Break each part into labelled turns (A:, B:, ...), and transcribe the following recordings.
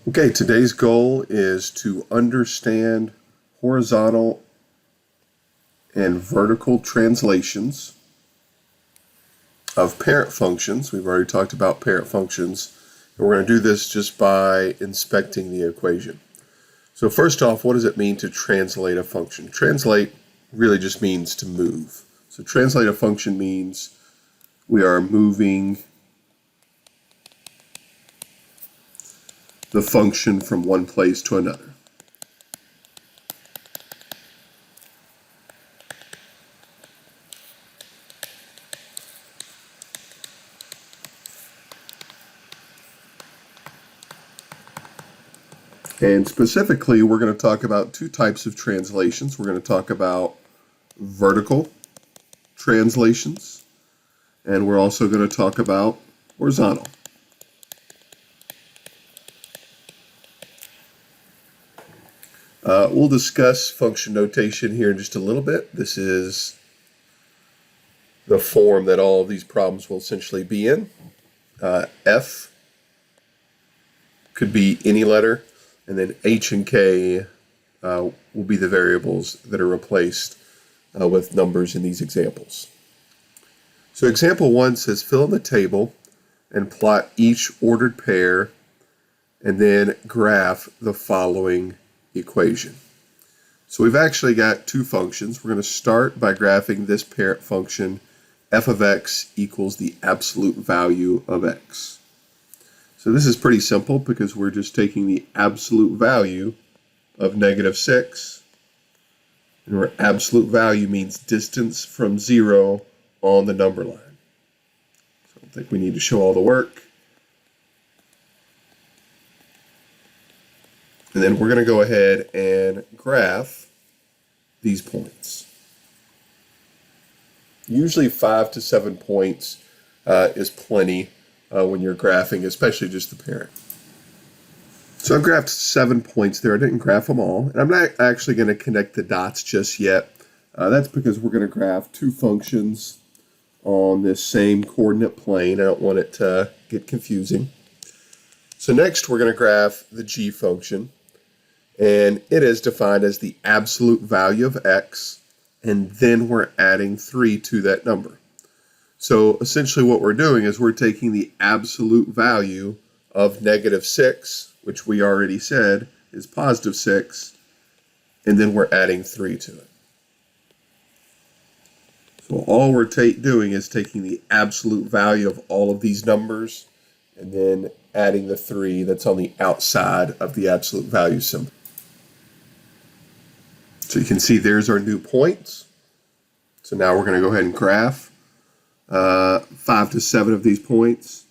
A: Okay, today's goal is to understand horizontal and vertical translations of parent functions. We've already talked about parent functions, and we're going to do this just by inspecting the equation. So first off, what does it mean to translate a function? Translate really just means to move. So translate a function means we are moving the function from one place to another. And specifically, we're going to talk about two types of translations. We're going to talk about vertical translations, and we're also going to talk about horizontal. We'll discuss function notation here in just a little bit. This is the form that all of these problems will essentially be in. F could be any letter, and then H and K will be the variables that are replaced with numbers in these examples. So example 1 says fill in the table and plot each ordered pair and then graph the following equation. So we've actually got two functions. We're going to start by graphing this parent function f of x equals the absolute value of x. So this is pretty simple because we're just taking the absolute value of -6, and where absolute value means distance from 0 on the number line. So I don't think we need to show all the work. And then we're going to go ahead and graph these points. Usually 5 to 7 points is plenty when you're graphing, especially just the parent. So I've graphed 7 points there. I didn't graph them all. And I'm not actually going to connect the dots just yet. That's because we're going to graph two functions on this same coordinate plane. I don't want it to get confusing. So next we're going to graph the g function. And it is defined as the absolute value of x, and then we're adding 3 to that number. So essentially what we're doing is we're taking the absolute value of -6, which we already said is +6, and then we're adding 3 to it. So all we're doing is taking the absolute value of all of these numbers and then adding the 3 that's on the outside of the absolute value symbol. So you can see there's our new points. So now we're going to go ahead and graph 5 to 7 of these points.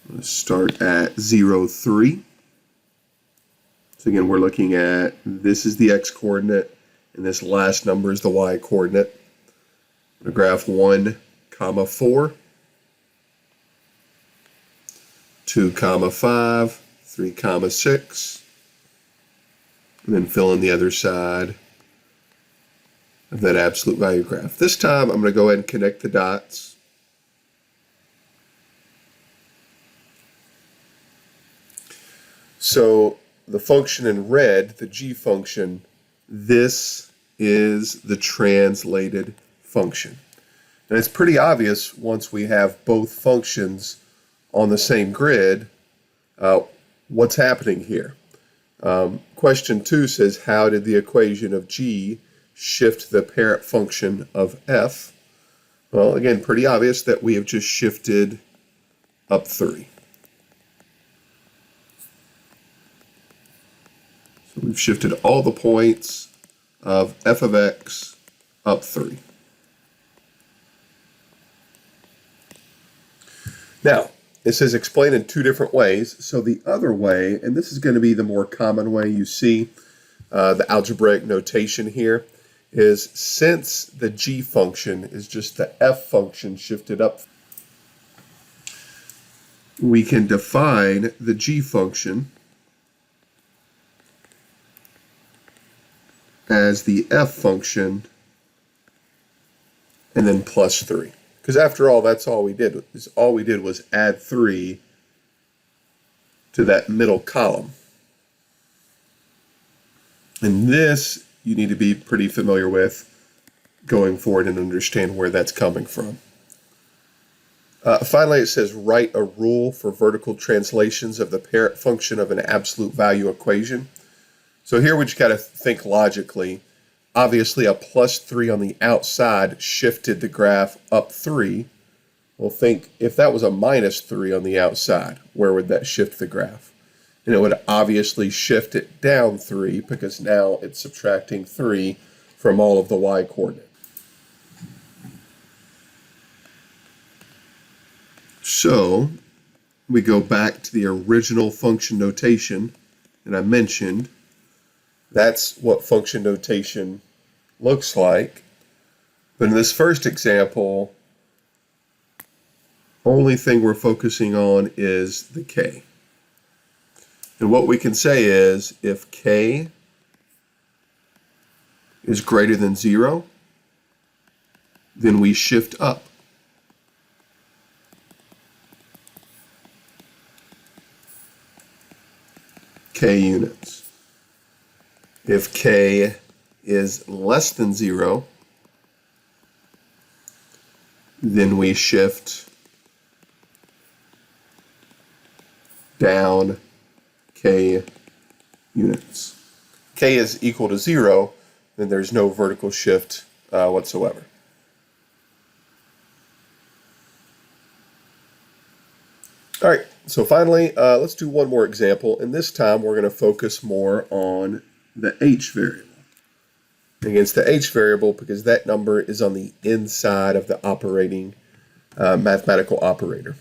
A: I'm going to start at 0, 3. So again, we're looking at, this is the x coordinate, and this last number is the y coordinate. I'm going to graph 1, 4, 2, 5, 3, 6, and then fill in the other side of that absolute value graph. This time I'm going to go ahead and connect the dots. So the function in red, the g function, this is the translated function. And it's pretty obvious once we have both functions on the same grid what's happening here. Question 2 says, how did the equation of g shift the parent function of f? Well, again, pretty obvious that we have just shifted up 3. So we've shifted all the points of f of x up 3. Now, it says explain in two different ways. So the other way, and this is going to be the more common way you see the algebraic notation here, is since the g function is just the f function shifted up, we can define the g function as the f function and then plus 3. Because after all, that's all we did. All we did was add 3 to that middle column. And this you need to be pretty familiar with going forward and understand where that's coming from. Finally, it says write a rule for vertical translations of the parent function of an absolute value equation. So here we just got to think logically. Obviously, a +3 on the outside shifted the graph up 3. Well, think if that was a -3 on the outside, where would that shift the graph? And it would obviously shift it down 3 because now it's subtracting 3 from all of the y coordinates. So we go back to the original function notation that I mentioned. That's what function notation looks like. But in this first example, only thing we're focusing on is the k. And what we can say is if k is greater than 0, then we shift up. K units. If k is less than 0, then we shift down k units. K is equal to 0, then there's no vertical shift whatsoever. All right, so finally, let's do one more example, and this time we're going to focus more on the h variable. Against the h variable because that number is on the inside of the operating mathematical operator.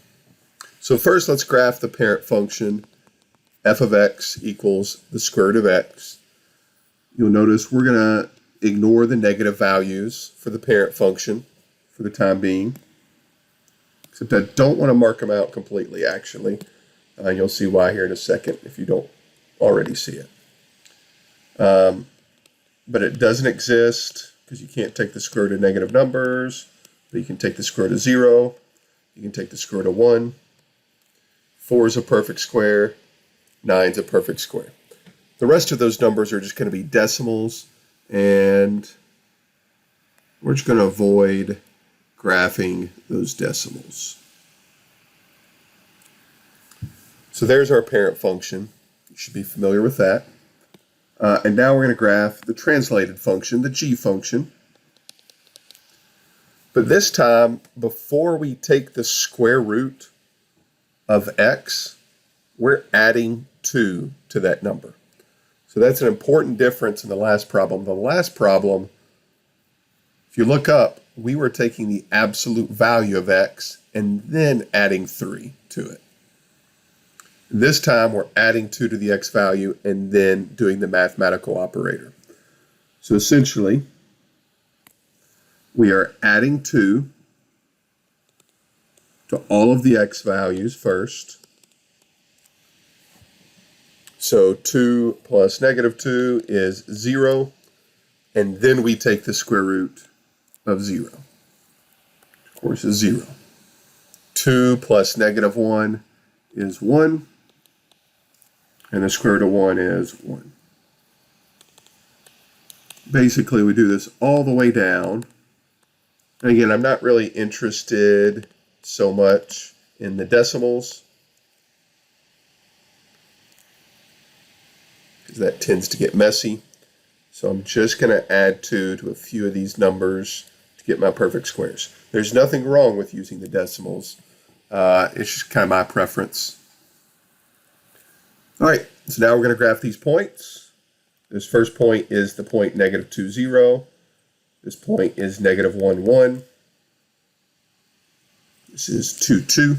A: So first, let's graph the parent function f of x equals the square root of x. You'll notice we're going to ignore the negative values for the parent function for the time being. Except I don't want to mark them out completely, actually. You'll see why here in a second if you don't already see it. But it doesn't exist because you can't take the square root of negative numbers, but you can take the square root of 0. You can take the square root of 1. 4 is a perfect square. 9 is a perfect square. The rest of those numbers are just going to be decimals, and we're just going to avoid graphing those decimals. So there's our parent function. You should be familiar with that. And now we're going to graph the translated function, the g function. But this time, before we take the square root of x, we're adding 2 to that number. So that's an important difference in the last problem. The last problem, if you look up, we were taking the absolute value of x and then adding 3 to it. This time we're adding 2 to the x value and then doing the mathematical operator. So essentially, we are adding 2 to all of the x values first. So 2 plus negative 2 is 0, and then we take the square root of 0. Of course, is 0. 2 plus negative 1 is 1, and the square root of 1 is 1. Basically, we do this all the way down. And again, I'm not really interested so much in the decimals, because that tends to get messy. So I'm just going to add 2 to a few of these numbers to get my perfect squares. There's nothing wrong with using the decimals. It's just kind of my preference. All right, so now we're going to graph these points. This first point is the point negative 2, 0. This point is negative 1, 1. This is 2, 2.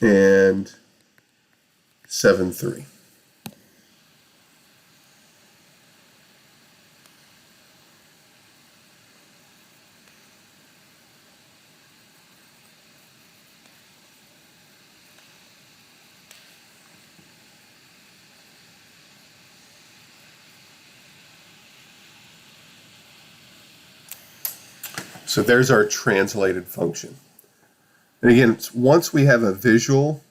A: And 7, 3. So there's our translated function. And again, once we have a visual,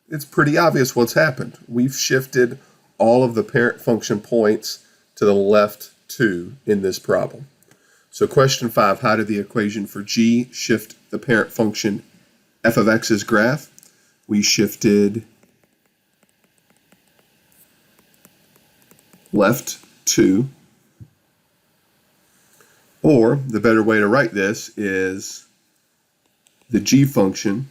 A: it's pretty obvious what's happened. We've shifted all of the parent function points to the left 2 in this problem. So question 5, how did the equation for g shift the parent function f of x's graph? We shifted left 2. Or the better way to write this is the g function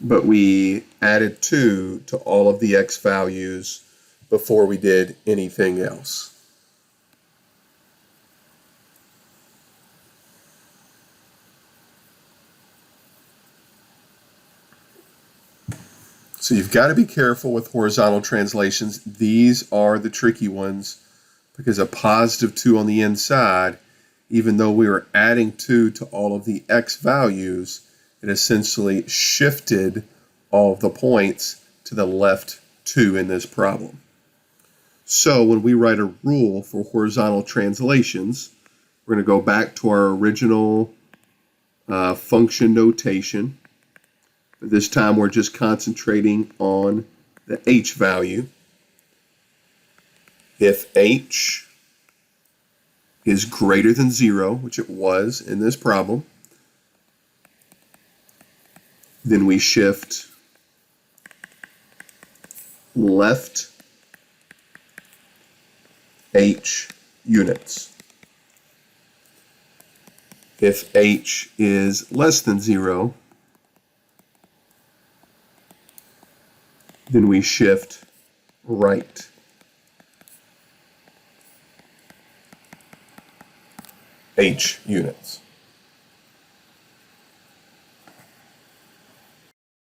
A: but we added 2 to all of the x values before we did anything else. So you've got to be careful with horizontal translations. These are the tricky ones because a positive 2 on the inside, even though we were adding 2 to all of the x values, it essentially shifted all of the points to the left 2 in this problem. So when we write a rule for horizontal translations, we're going to go back to our original function notation. This time we're just concentrating on the h value. If h is greater than 0, which it was in this problem, then we shift left h units. If h is less than 0, then we shift right h units.